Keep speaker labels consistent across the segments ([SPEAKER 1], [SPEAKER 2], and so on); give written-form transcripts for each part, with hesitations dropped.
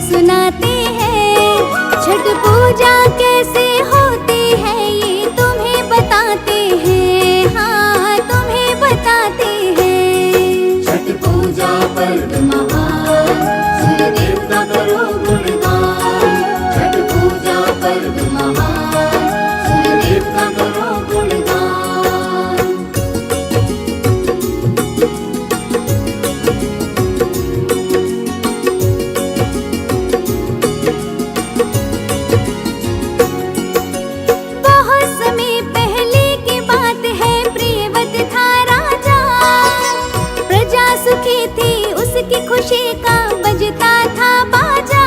[SPEAKER 1] सुनाते हैं। छठ पूजा कैसे होती है ये तुम्हें बताते हैं, हाँ तुम्हें बताते हैं।
[SPEAKER 2] छठ पूजा पर्व महान, सूर्य देव का करो गुणगान। छठ पूजा पर्व महान, सूर्य देव का करो गुणगान।
[SPEAKER 1] बहुत समय पहले की बात है, प्रियव्रत था राजा। प्रजा सुखी थी, उसकी खुशी का बजता था बाजा।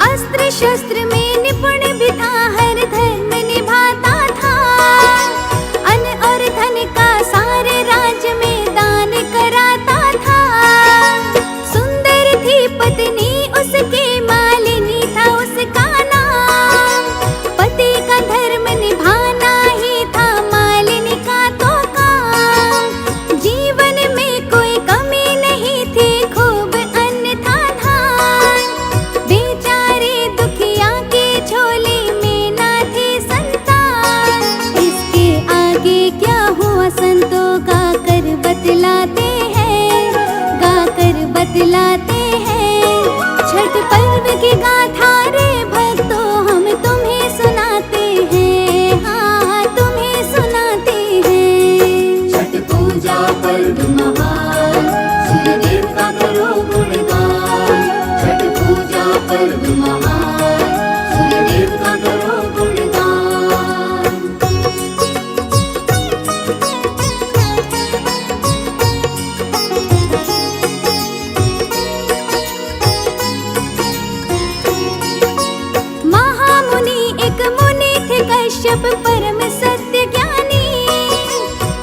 [SPEAKER 1] अस्त्र शस्त्र में निपुण भी था, हर धर्म निभाता था। अन्न और धन का सारे राज्य में दान कराता था। सुंदर थी पत्नी उसकी, मालिनी था उसका नाम। पति का धर्म निभाना ही था मालिनी का तो काम। जीवन में कोई कमी नहीं थी, खूब अन्न था धान। बेचारे दुखिया की झोली में ना थी संतान। इसके आगे क्या हुआ संतों गा कर बतलाते हैं, गा कर बतलाते हैं। छठ पर्व की गाथा रे भक्तों हम तुम्हें सुनाते हैं, हाँ तुम्हें सुनाते हैं।
[SPEAKER 2] छठ पूजा पर्व महान, सूर्य देव का करो गुणगान। छठ पूजा पर्व महान, सूर्य देव का करो गुणगान।
[SPEAKER 1] महामुनि एक मुनि थे कश्यप परम सत्य ज्ञानी।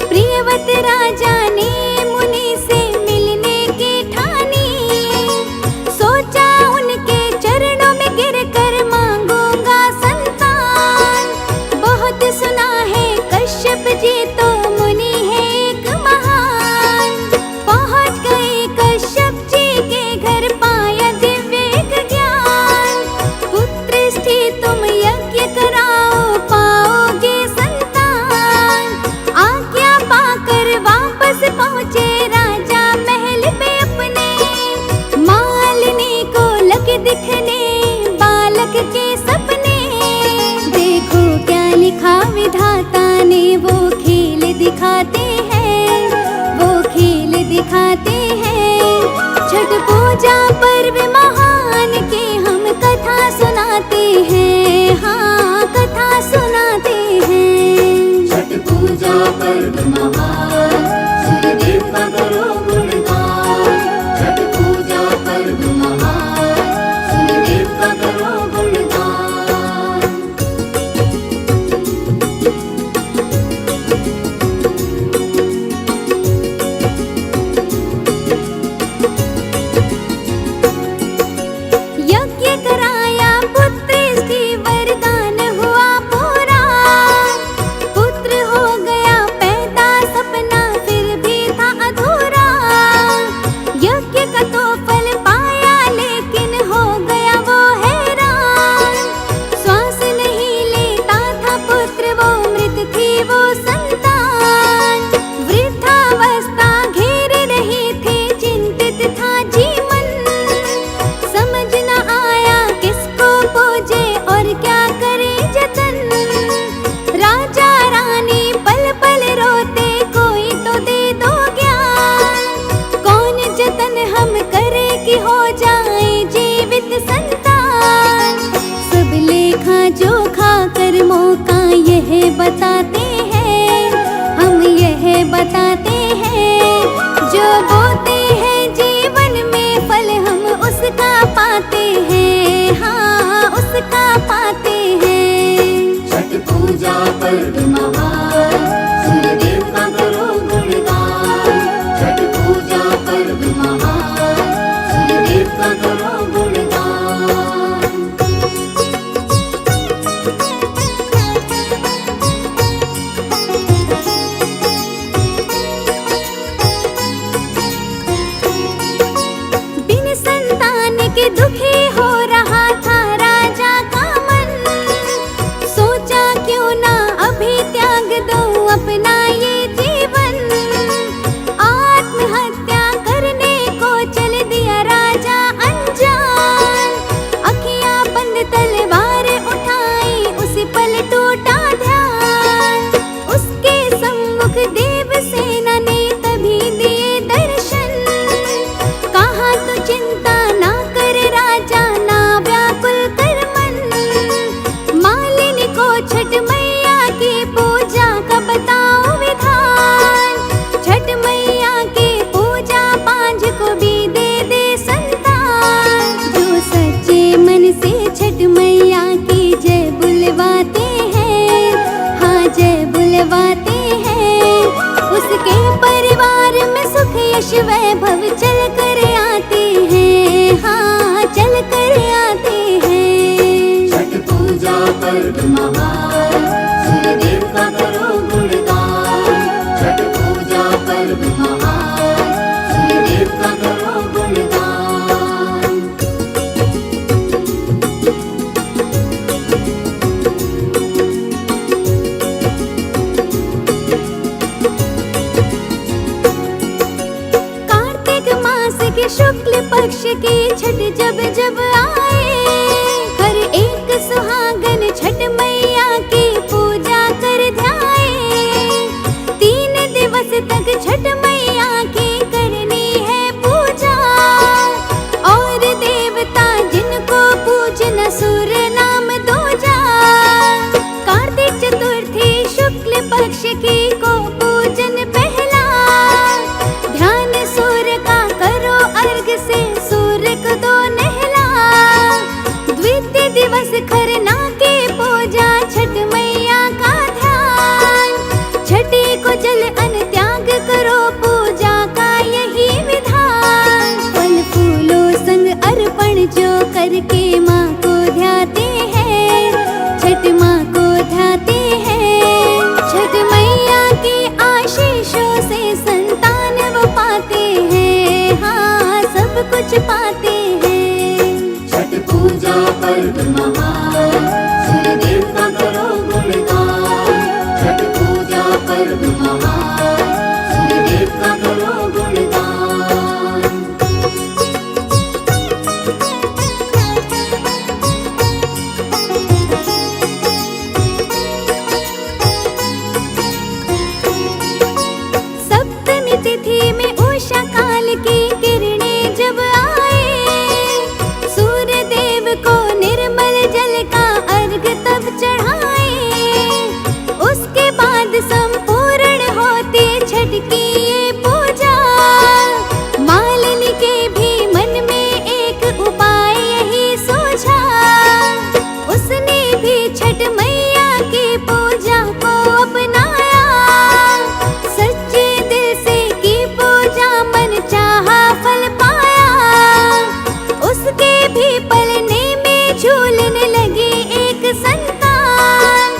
[SPEAKER 1] प्रियव्रत राजा ने मुनि से मिलने की ठानी। सोचा उनके चरणों में गिरकर मांगूंगा संतान। बहुत सुना है कश्यप जी तो मुनि है एक महान। पहुंच गए कश्यप जी के घर, पाया दिव्य ज्ञान। पुत्रष्टि तुम यज्ञ कराओ, पाओगे पक्ष की छठ जब जब आए, हर एक सुहागन छठ मैया की पूजा कर ध्याए। 3 दिवस तक छठ मैया की करनी है पूजा, और देवता जिनको पूजना सूर्य नाम दूजा। कार्तिक चतुर्थी शुक्ल पक्ष की को पूजन पहला, ध्यान सूर्य का करो अर्घ से सूर्य को दो नहला। द्वितीय दिवस खरना की पूजा छठ मैया का ध्यान, छठी को जल अन्न त्याग करो पूजा का यही विधान। फल फूलों संग अर्पण जो करके माँ को ध्याते हैं, छठ माँ को ध्याते हैं। छठ मैया के आशीषों से संतान वो पाते हैं, हाँ सब कुछ पाते हैं।
[SPEAKER 2] छठ पूजा पर्व महान, सूर्यदेव का करो गुणगान। छठ पूजा पर्व महान, सूर्यदेव का करो गुणगान।
[SPEAKER 1] सप्तमी तिथि में उषा काल की किरणें जब आए, सूर्य देव को निर्मल जल का अर्घ तब चढ़ाए। उसके बाद संपूर्ण होती छठ की ये पूजा, मालिनी के भी मन में एक उपाय यही सूझा। उसने भी छठ मैया की पूजा को अपनाया, सच्चे दिल से की पूजा मन चाहा फल पाया। उसके भी पलने में झूलने लगी एक संतान,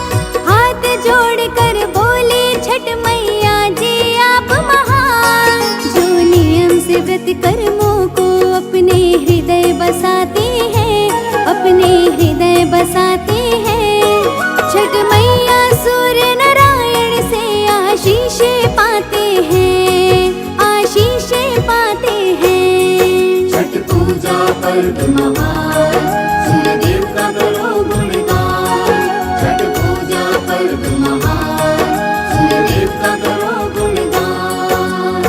[SPEAKER 1] हाथ जोड़कर बोले छठ मैया जी आप महान। जो नियम से व्रत कर्मों को अपने हृदय बसाते हैं, अपने हृदय बसाते हैं। छठ मैया सूर्य नारायण से आशीष पाते हैं, आशीष पाते हैं।
[SPEAKER 2] छठ पूजा पर्व महान, सूर्यदेव का करो गुणगान। छठ पूजा पर्व महान, सूर्यदेव का करो गुणगान।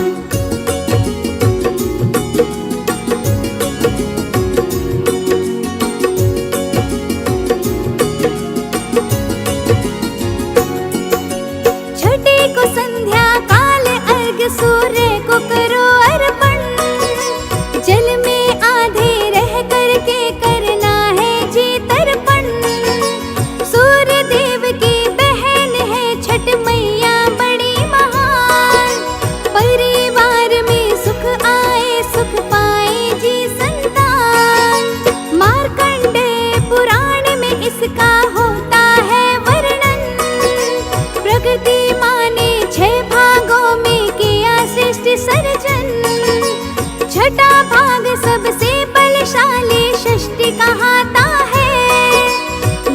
[SPEAKER 1] छठी को संध्या काल अर्घ सूर्य को करो अर्पण, जल में आधे रह करके करना है जी तर्पण। सूर्य देव की बहन है छठ मैया बड़ी महान, परिवार में सुख आए सुख पाए जी संतान। मार्कंडेय पुराण में इसका होता है वर्णन, प्रकृति माँ ने 6 भागों में किया सृष्टि सर्जन। छठा भाग सबसे बलशाली षष्ठी कहाता है,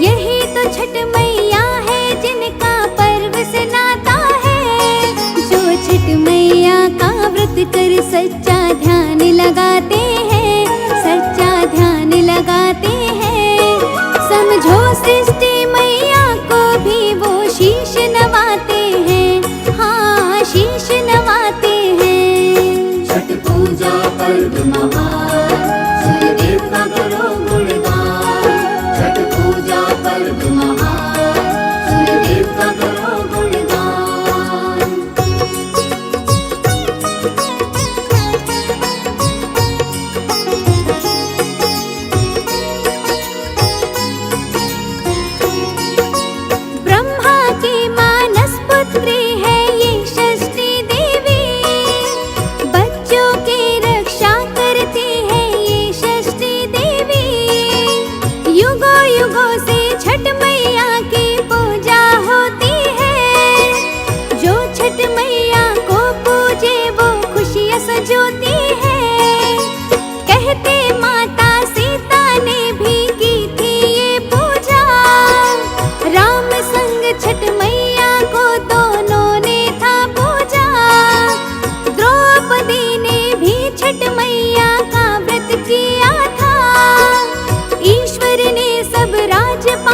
[SPEAKER 1] यही तो छठ मैया है जिनका पर्व से नाता है। जो छठ मैया का व्रत कर सच्चा ध्यान लगाते हैं, सच्चा ध्यान लगाते हैं। समझो सृष्टि मैया को भी वो शीश नवाते हैं, हाँ शीश नवाते हैं।
[SPEAKER 2] छठ पूजा पर्व महान, सूर्यदेव का करो गुणगान। छठ पूजा पर्व महान, सूर्यदेव का करो गुणगान।
[SPEAKER 1] ब्रह्मा की मानस पुत्री है ये षष्ठी देवी, बच्चों की रक्षा करती है ये षष्ठी देवी।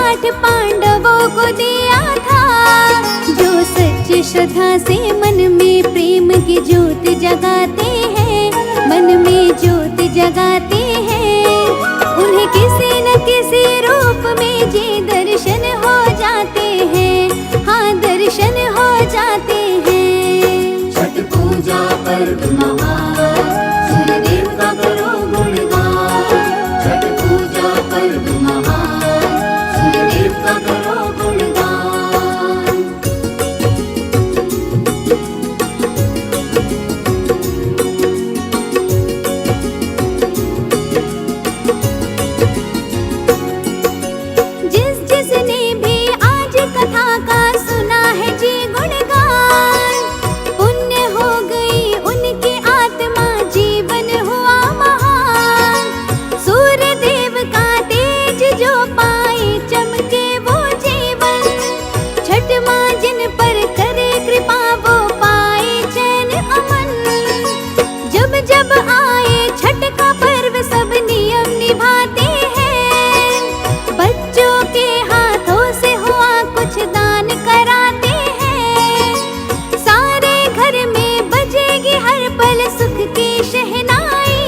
[SPEAKER 1] पाठ पांडवों को दिया था। जो सच्ची श्रद्धा से मन में प्रेम की ज्योत जगाते हैं, मन में ज्योत जगाते हैं, उन्हें किसी न किसी रूप में जी दर्शन हो जाते हैं, हाँ दर्शन हो जाते हैं।
[SPEAKER 2] छठ पूजा पर्व महान, सूर्यदेव का करो गुणगान। छठ पूजा पर्व महान, सूर्यदेव का करो गुणगान।
[SPEAKER 1] जिस जिसने भी आज कथा का सुना है जी गुणगान, पुण्य हो गई उनकी आत्मा, जीवन हुआ महान। सूर्य देव का तेज जो पाए, चमके वो जीवन। छठ माँ जिन पर करे कृपा, वो पाए चैन अमन। जब जब आए छठ का पर्व, सब नियम निभाते हैं। बच्चों के हाथों से हुआ कुछ दान कराते हैं। सारे घर में बजेगी हर पल सुख की शहनाई।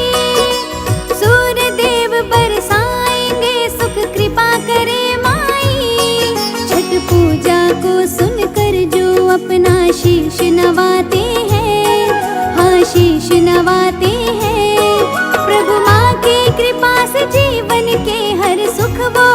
[SPEAKER 1] सूर्य देव बरसाएंगे सुख, कृपा करे माई। छठ पूजा को सुनकर जो अपना शीश नवाते हैं, हाँ शीश नवाते हैं, प्रभु माँ की कृपा से जीवन के हर सुख वो